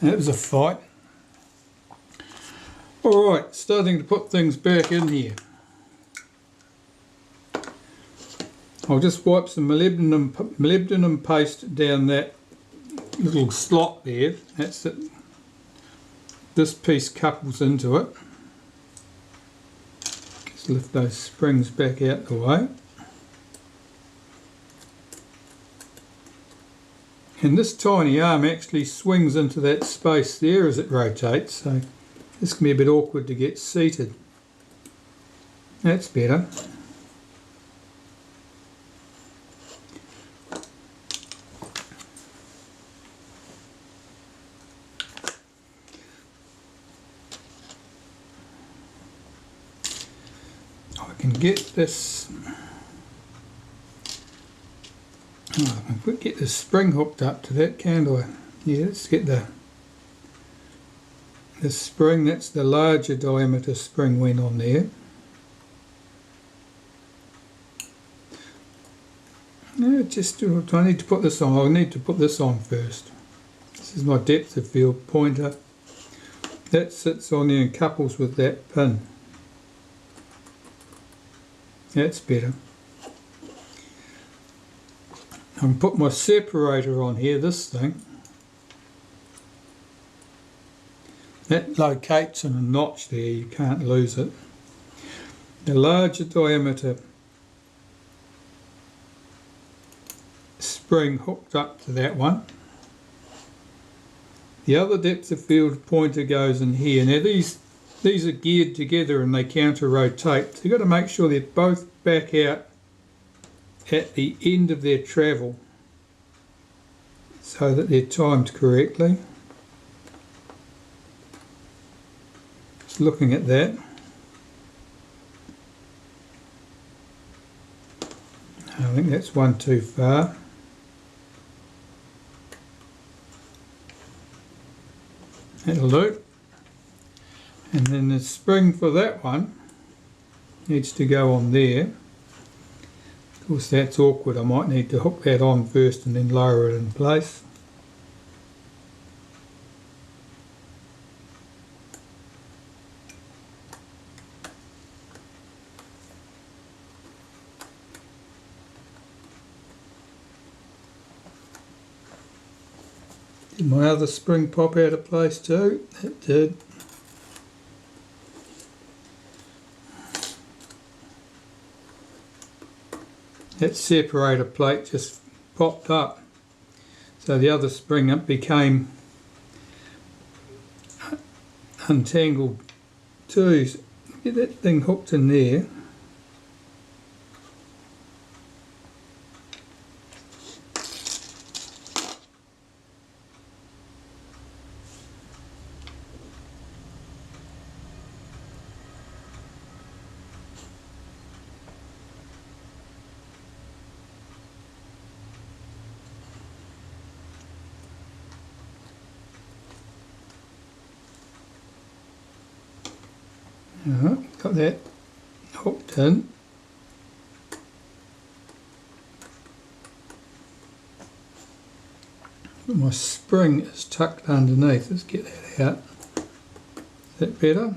That was a fight. Alright, starting to put things back in here. I'll just wipe some molybdenum paste down that little slot there. That's it. This piece couples into it. Just lift those springs back out the way. And this tiny arm actually swings into that space there as it rotates, so this can be a bit awkward to get seated. That's better. I can get this. Oh, I can get the spring hooked up to that, can't I? Yeah, let's get the spring. That's the larger diameter spring went on there. No, just I need to put this on. I need to put this on first. This is my depth of field pointer. That sits on there and couples with that pin. That's better. I can put my separator on here, this thing. That locates in a notch there, you can't lose it. The larger diameter spring hooked up to that one. The other depth of field pointer goes in here. Now these are geared together and they counter rotate. So you've got to make sure they're both back out at the end of their travel so that they're timed correctly. Just looking at that. I think that's one too far. That'll do. And then the spring for that one needs to go on there. Of course that's awkward, I might need to hook that on first and then lower it in place. Did my other spring pop out of place too? It did. That separator plate just popped up, so the other spring up became untangled too. Get that thing hooked in there. Got that hooked in. But my spring is tucked underneath. Let's get that out. Is that better?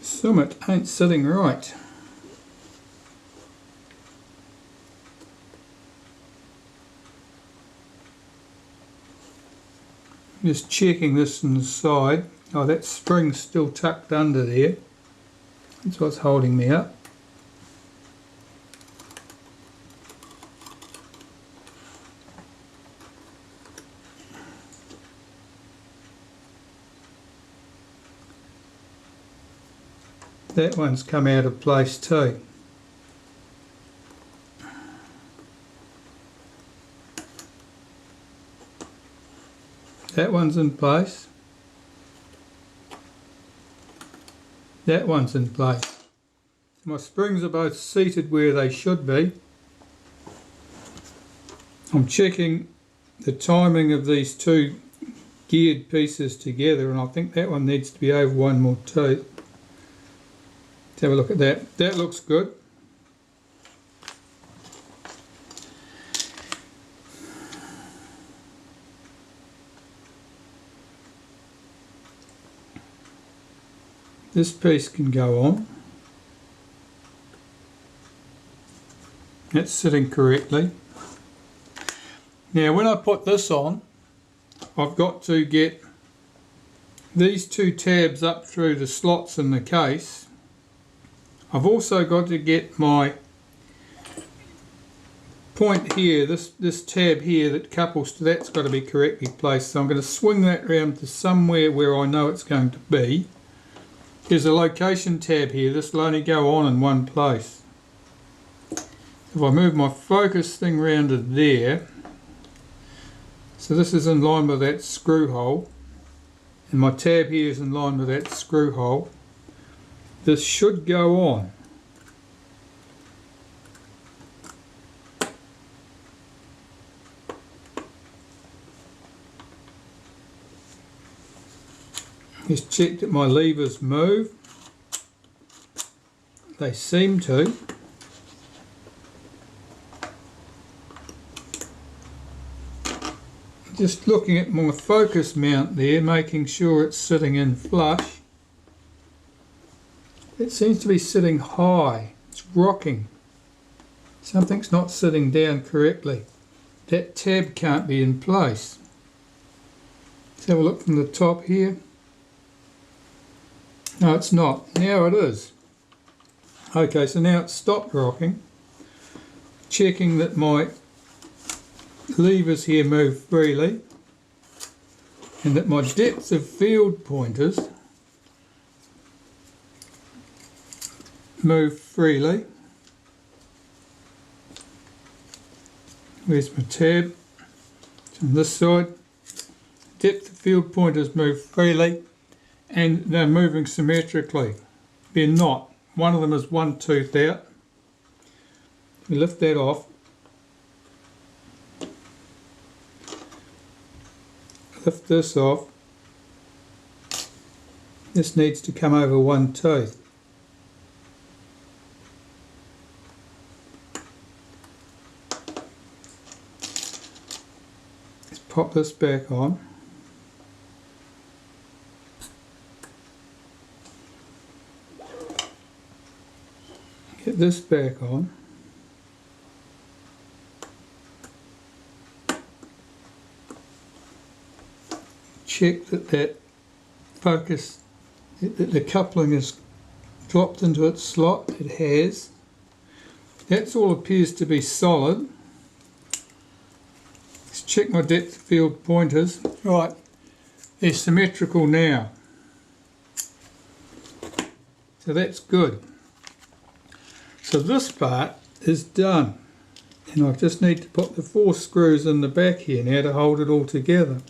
Summit ain't sitting right. Just checking this on the side. Oh, that spring's still tucked under there. That's what's holding me up. That one's come out of place too. That one's in place. That one's in place. My springs are both seated where they should be. I'm checking the timing of these two geared pieces together, and I think that one needs to be over one more tooth. Let's have a look at that. That looks good. this piece can go on. That's sitting correctly. Now when I put this on, I've got to get these two tabs up through the slots in the case. I've also got to get my point here, this tab here that couples to that's got to be correctly placed. So I'm going to swing that round to somewhere where I know it's going to be. There's a location tab here, this will only go on in one place. If I move my focus thing round to there, so this is in line with that screw hole, and my tab here is in line with that screw hole. This should go on. Just check that my levers move. They seem to. Just looking at my focus mount there, making sure it's sitting in flush. It seems to be sitting high. It's rocking. Something's not sitting down correctly. That tab can't be in place. Let's have a look from the top here. No, it's not. Now it is. Okay, so now it's stopped rocking. Checking that my levers here move freely and that my depth of field pointers move freely. Where's my tab? It's on this side. Depth of field pointers move freely and they're moving symmetrically. They're not. One of them is one tooth out. We lift that off. Lift this off. This needs to come over one tooth. Let's pop this back on. Get this back on. Check that focus, that the coupling is dropped into its slot. It has. That all appears to be solid. Let's check my depth of field pointers. Right, they're symmetrical now. So that's good. So this part is done. And I just need to put the 4 screws in the back here now to hold it all together.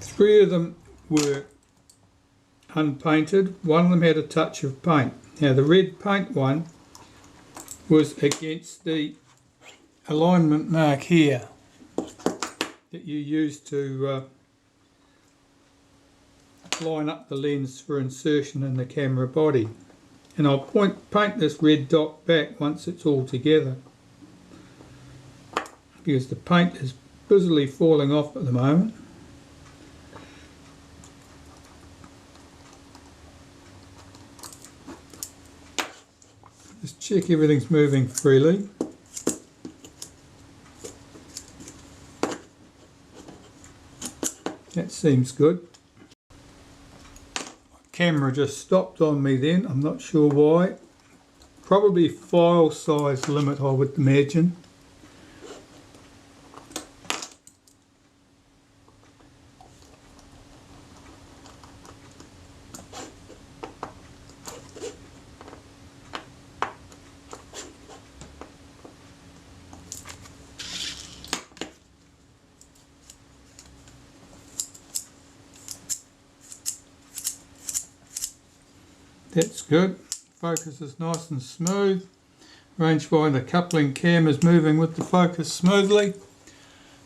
3 of them were unpainted, one of them had a touch of paint. Now the red paint one was against the alignment mark here that you use to line up the lens for insertion in the camera body. And I'll paint this red dot back once it's all together, because the paint is busily falling off at the moment. Just check everything's moving freely. That seems good. My camera just stopped on me then, I'm not sure why. Probably file size limit, I would imagine. That's good. Focus is nice and smooth. Rangefinder coupling cam is moving with the focus smoothly.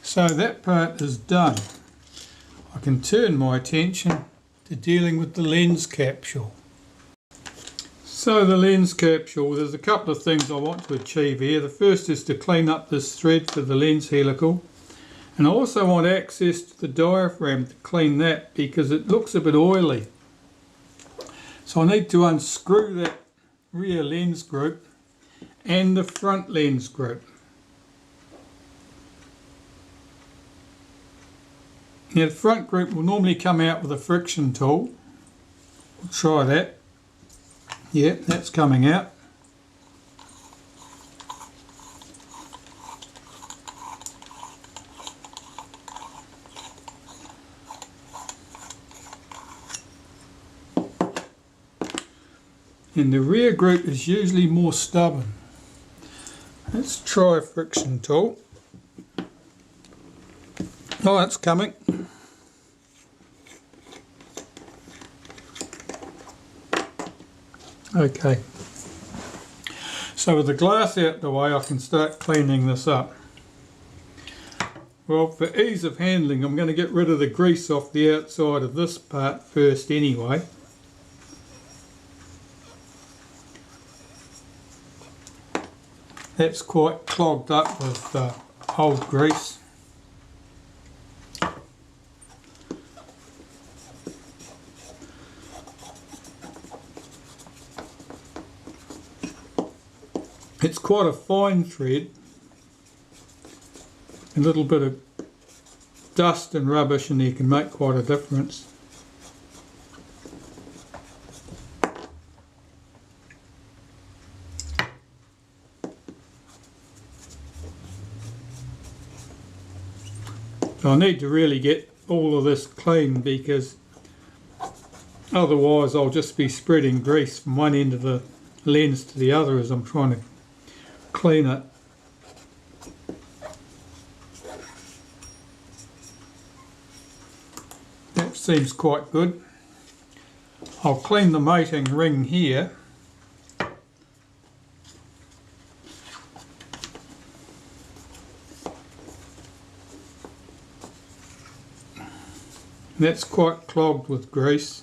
So that part is done. I can turn my attention to dealing with the lens capsule. So the lens capsule, there's a couple of things I want to achieve here. The first is to clean up this thread for the lens helical. And I also want access to the diaphragm to clean that because it looks a bit oily. So I need to unscrew that rear lens group and the front lens group. Now the front group will normally come out with a friction tool. We'll try that. Yeah, that's coming out. And the rear group is usually more stubborn. Let's try a friction tool. Oh, that's coming. Okay. So with the glass out the way, I can start cleaning this up. Well, for ease of handling, I'm going to get rid of the grease off the outside of this part first anyway. That's quite clogged up with old grease. It's quite a fine thread. A little bit of dust and rubbish in there can make quite a difference. I need to really get all of this clean because otherwise I'll just be spreading grease from one end of the lens to the other as I'm trying to clean it. That seems quite good. I'll clean the mating ring here. That's quite clogged with grease.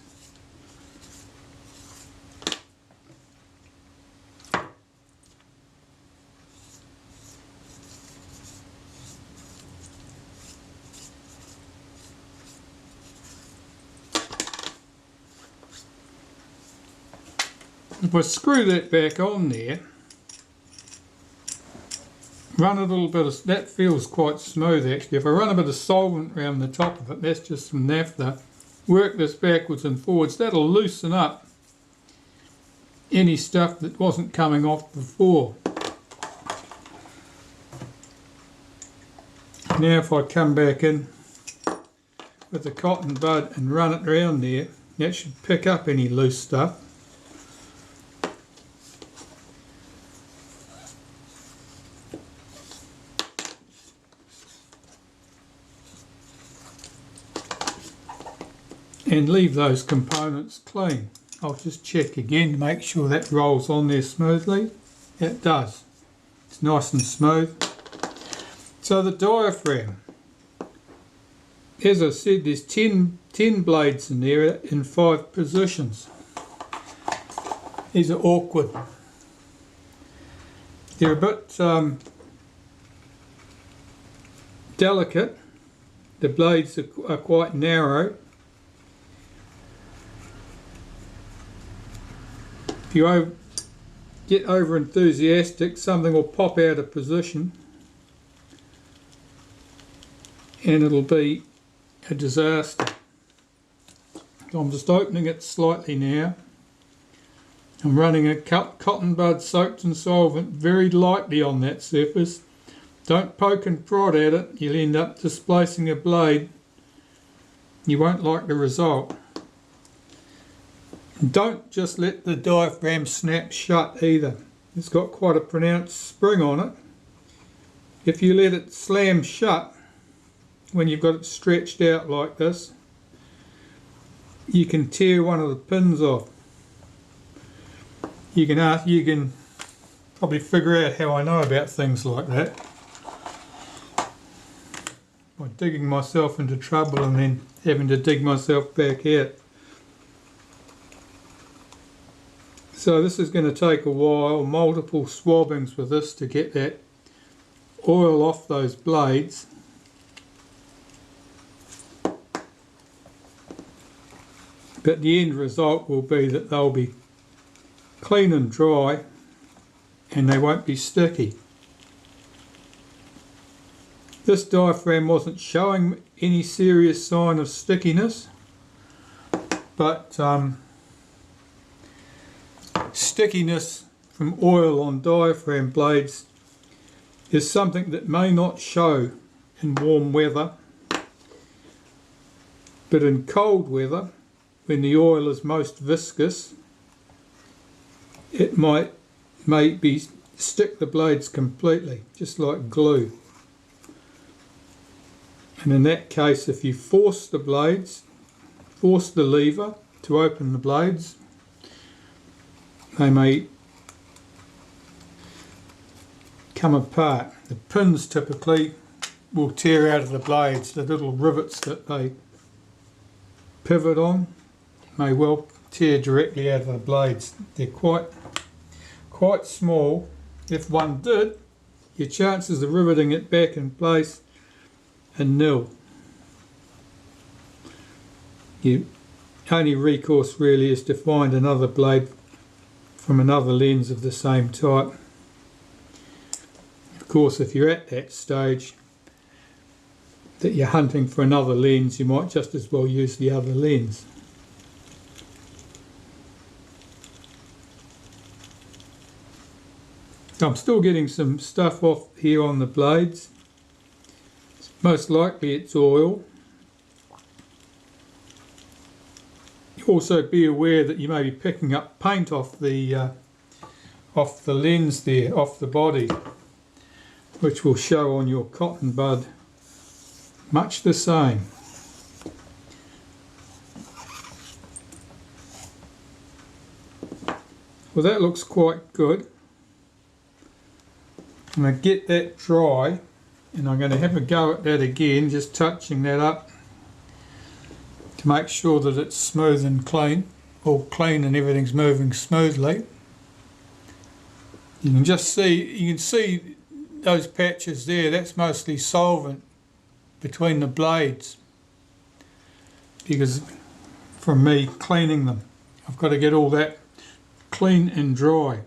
If I screw that back on there, run a little bit of, that feels quite smooth actually. If I run a bit of solvent around the top of it, that's just some naphtha, work this backwards and forwards, that'll loosen up any stuff that wasn't coming off before. Now if I come back in with the cotton bud and run it around there, that should pick up any loose stuff. And leave those components clean. I'll just check again to make sure that rolls on there smoothly. It does. It's nice and smooth. So the diaphragm, as I said, there's 10 blades in there in 5 positions. These are awkward. They're a bit delicate. The blades are quite narrow. If you get over enthusiastic, something will pop out of position and it'll be a disaster. So I'm just opening it slightly now. I'm running a cotton bud soaked in solvent very lightly on that surface. Don't poke and prod at it, you'll end up displacing a blade. You won't like the result. Don't just let the diaphragm snap shut either. It's got quite a pronounced spring on it. If you let it slam shut when you've got it stretched out like this, you can tear one of the pins off. You can probably figure out how I know about things like that by digging myself into trouble and then having to dig myself back out. So this is going to take a while, multiple swabbings with this to get that oil off those blades. but the end result will be that they'll be clean and dry and they won't be sticky. This diaphragm wasn't showing any serious sign of stickiness, but stickiness from oil on diaphragm blades is something that may not show in warm weather, but in cold weather, when the oil is most viscous, it might maybe stick the blades completely, just like glue. And in that case, if you force the lever to open the blades, they may come apart. The pins typically will tear out of the blades. The little rivets that they pivot on may well tear directly out of the blades. They're quite small. If one did, your chances of riveting it back in place are nil. Your only recourse really is to find another blade from another lens of the same type. Of course, if you're at that stage that you're hunting for another lens, you might just as well use the other lens. I'm still getting some stuff off here on the blades. Most likely it's oil. Also be aware that you may be picking up paint off the lens there, off the body, which will show on your cotton bud much the same. Well, that looks quite good. I'm going to get that dry and I'm going to have a go at that again, just touching that up to make sure that it's smooth and clean, all clean and everything's moving smoothly. You can see those patches there, that's mostly solvent between the blades, because from me cleaning them, I've got to get all that clean and dry.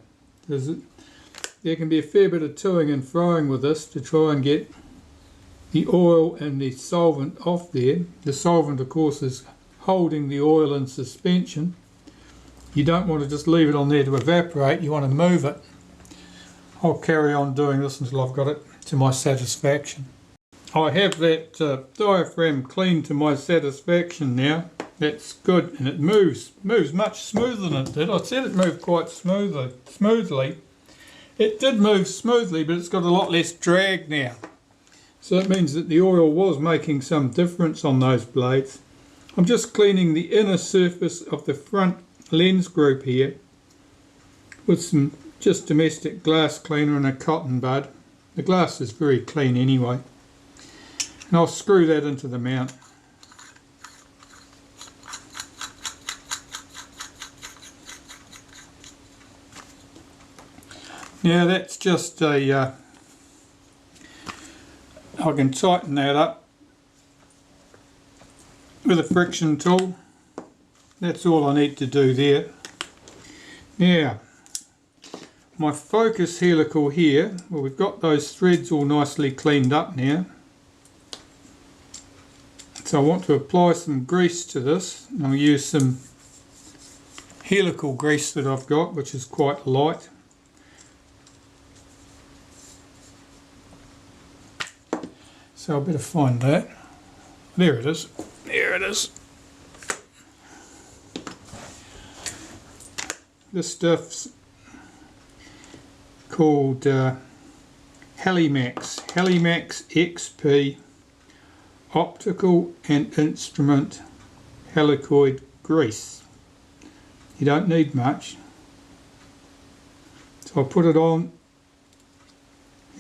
There can be a fair bit of toing and froing with this to try and get the oil and the solvent off there. The solvent, of course, is holding the oil in suspension. You don't want to just leave it on there to evaporate, you want to move it. I'll carry on doing this until I've got it to my satisfaction. I have that diaphragm cleaned to my satisfaction now. That's good, and it moves much smoother than it did. I said it moved quite smoothly. It did move smoothly, but it's got a lot less drag now. So that means that the oil was making some difference on those blades. I'm just cleaning the inner surface of the front lens group here with some just domestic glass cleaner and a cotton bud. The glass is very clean anyway. And I'll screw that into the mount. Now that's just I can tighten that up with a friction tool. That's all I need to do there. Now, my focus helical here, well, we've got those threads all nicely cleaned up now. So I want to apply some grease to this. I'll use some helical grease that I've got, which is quite light. So I better find that. There it is. There it is. This stuff's called Helimax XP Optical and Instrument Helicoid Grease. You don't need much. So I'll put it on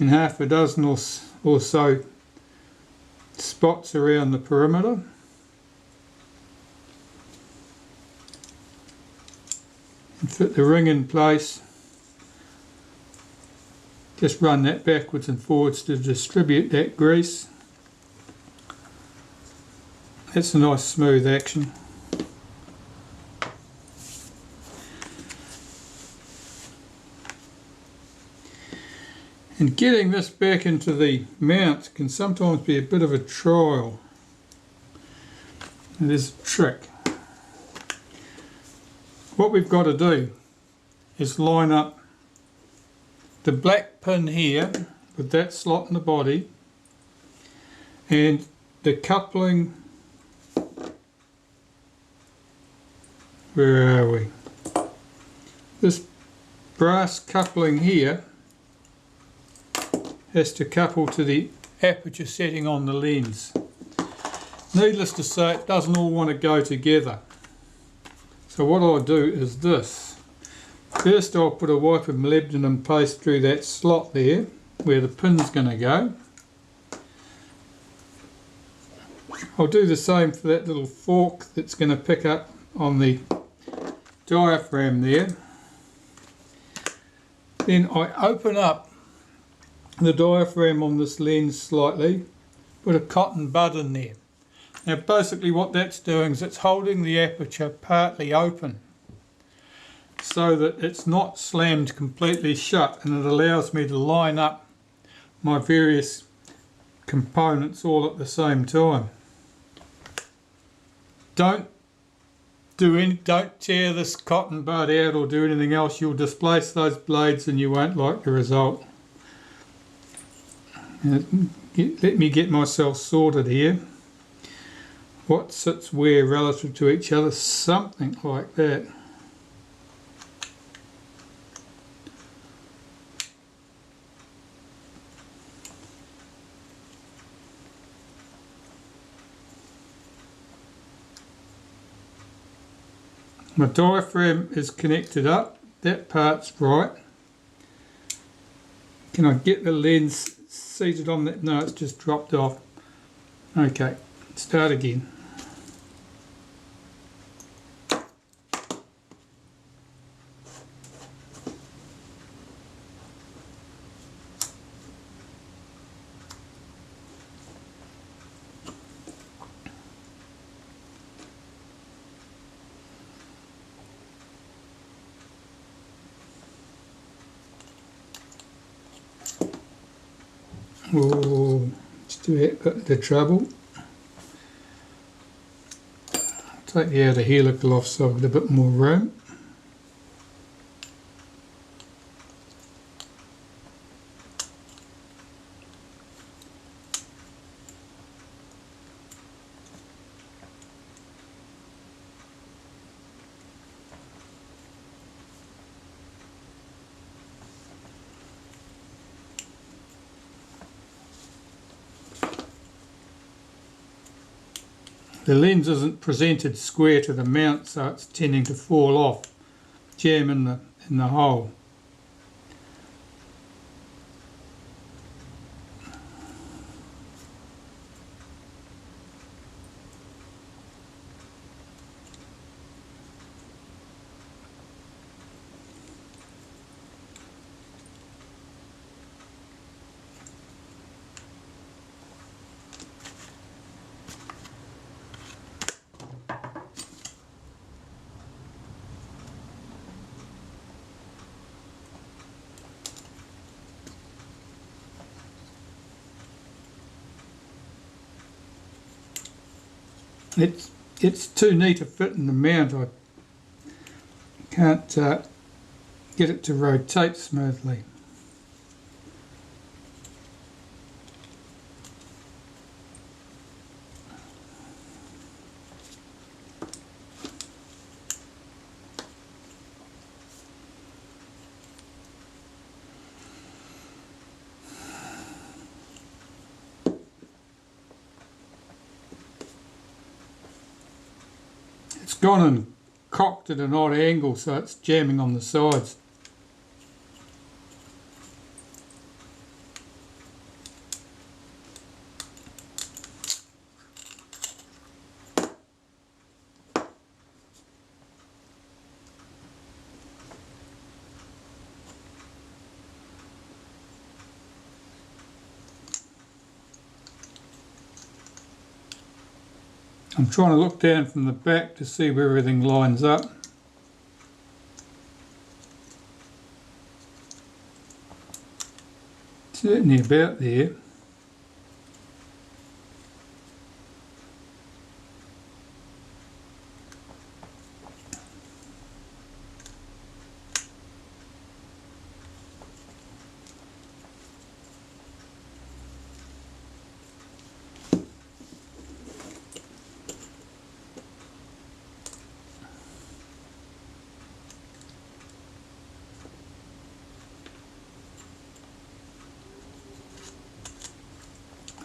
in half a dozen or so spots around the perimeter. And fit the ring in place. Just run that backwards and forwards to distribute that grease. That's a nice smooth action. And getting this back into the mount can sometimes be a bit of a trial. It is a trick. What we've got to do is line up the black pin here with that slot in the body and the coupling, where are we? This brass coupling here has to couple to the aperture setting on the lens. Needless to say, it doesn't all want to go together. So what I'll do is this. First I'll put a wipe of molybdenum paste through that slot there where the pin's going to go. I'll do the same for that little fork that's going to pick up on the diaphragm there. Then I open up the diaphragm on this lens slightly, put a cotton bud in there. Now basically what that's doing is it's holding the aperture partly open so that it's not slammed completely shut, and it allows me to line up my various components all at the same time. Don't tear this cotton bud out or do anything else. You'll displace those blades and you won't like the result. Let me get myself sorted here. What sits where relative to each other, something like that. My diaphragm is connected up, that part's right. Can I get the lens seated on that? No, it's just dropped off. Okay, start again. Oh, still got the trouble. Take the outer helical off so I've got a bit more room. The lens isn't presented square to the mount, so it's tending to fall off, jam in the hole. It's too neat a fit in the mount. I can't get it to rotate smoothly. It's gone and cocked at an odd angle, so it's jamming on the sides. I'm trying to look down from the back to see where everything lines up. certainly about there.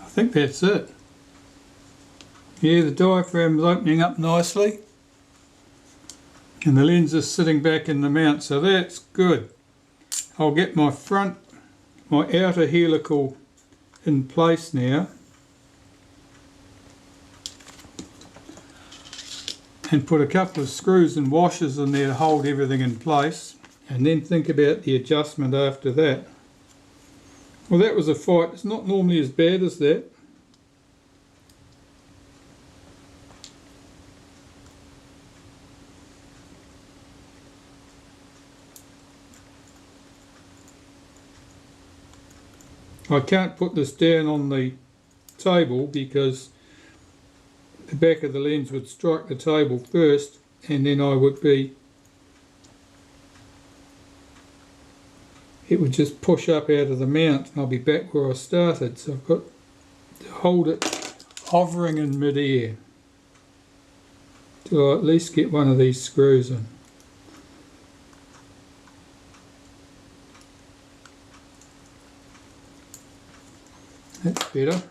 I think that's it. Yeah, the diaphragm is opening up nicely and the lens is sitting back in the mount, so that's good. I'll get my outer helical in place now and put a couple of screws and washers in there to hold everything in place, and then think about the adjustment after that. Well, that was a fight. It's not normally as bad as that. I can't put this down on the table because the back of the lens would strike the table first, and then it would just push up out of the mount and I'll be back where I started. So I've got to hold it hovering in mid-air till I at least get one of these screws in. That's better.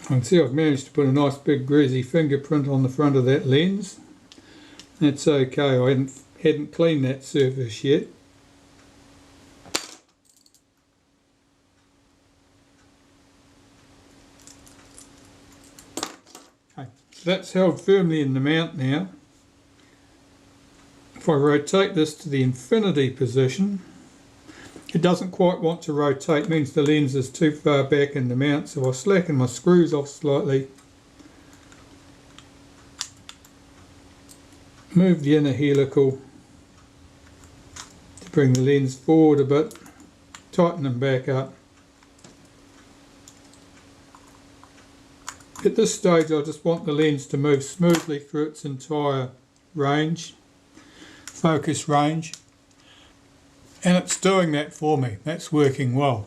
I can see I've managed to put a nice big greasy fingerprint on the front of that lens. That's okay, I hadn't cleaned that surface yet. Okay, so that's held firmly in the mount now. If I rotate this to the infinity position, it doesn't quite want to rotate, means the lens is too far back in the mount, so I'll slacken my screws off slightly, move the inner helical to bring the lens forward a bit, tighten them back up. At this stage I just want the lens to move smoothly through its entire range, focus range. And it's doing that for me. That's working well.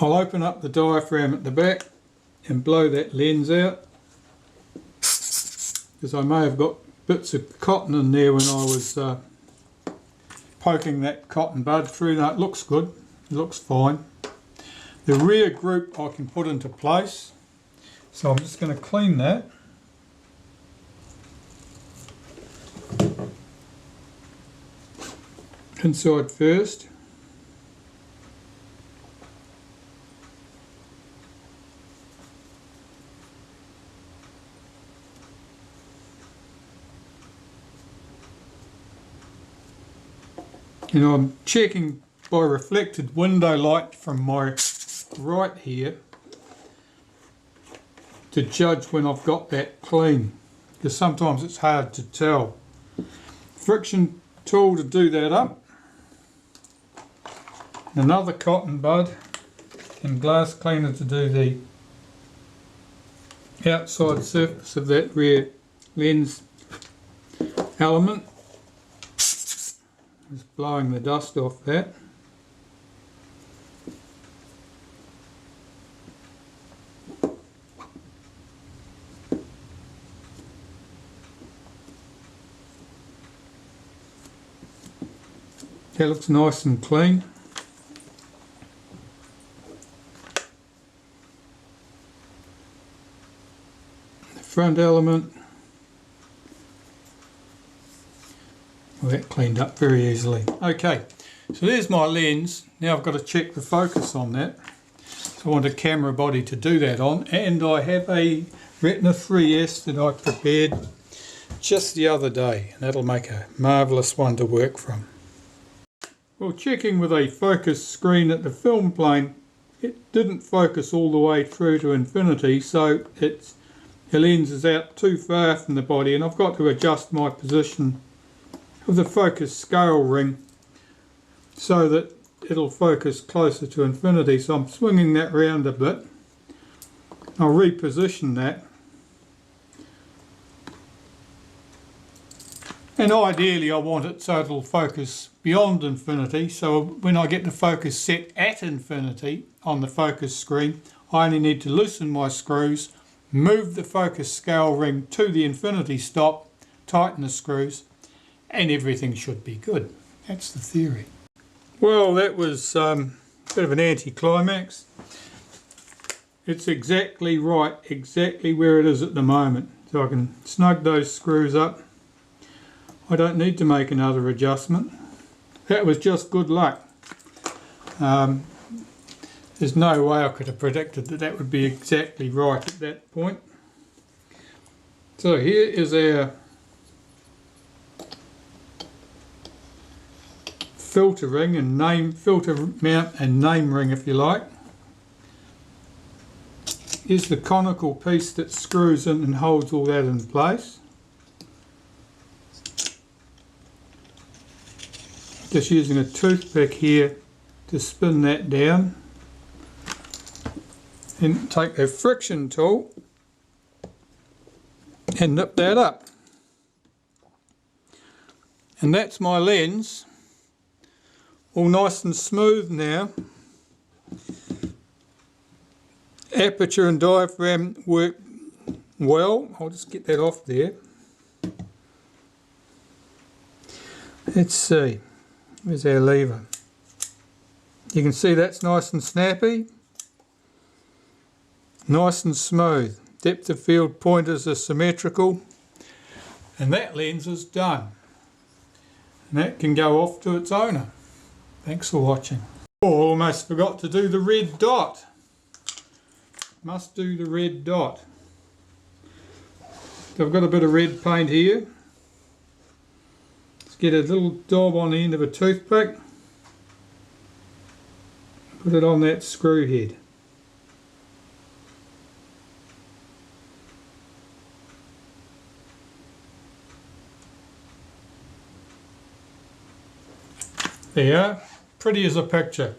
I'll open up the diaphragm at the back and blow that lens out, because I may have got bits of cotton in there when I was poking that cotton bud through. No, it looks good. It looks fine. The rear group I can put into place. So I'm just going to clean that. Inside first. And I'm checking by reflected window light from my right here to judge when I've got that clean, because sometimes it's hard to tell. Friction tool to do that up. Another cotton bud and glass cleaner to do the outside surface of that rear lens element. Just blowing the dust off that. That looks nice and clean. Front element, well, that cleaned up very easily. Okay, so there's my lens. Now I've got to check the focus on that. So I want a camera body to do that on, and I have a Retina IIIS that I prepared just the other day, and that'll make a marvellous one to work from. Well, checking with a focus screen at the film plane, it didn't focus all the way through to infinity, so the lens is out too far from the body, and I've got to adjust my position of the focus scale ring so that it'll focus closer to infinity. So I'm swinging that round a bit. I'll reposition that. And ideally I want it so it'll focus beyond infinity, so when I get the focus set at infinity on the focus screen, I only need to loosen my screws, move the focus scale ring to the infinity stop, tighten the screws, and everything should be good. That's the theory. Well, that was a bit of an anticlimax. It's exactly right, exactly where it is at the moment. So I can snug those screws up. I don't need to make another adjustment. That was just good luck. There's no way I could have predicted that that would be exactly right at that point. So here is our filter ring and filter mount and name ring, if you like. Here's the conical piece that screws in and holds all that in place. Just using a toothpick here to spin that down, and take a friction tool and nip that up. And that's my lens, all nice and smooth now. Aperture and diaphragm work well. I'll just get that off there. Let's see. Where's our lever? You can see that's nice and snappy, nice and smooth. Depth of field pointers are symmetrical, and that lens is done. And that can go off to its owner. Thanks for watching. Oh, almost forgot to do the red dot. Must do the red dot. So I've got a bit of red paint here. Get a little daub on the end of a toothpick, put it on that screw head. There, pretty as a picture.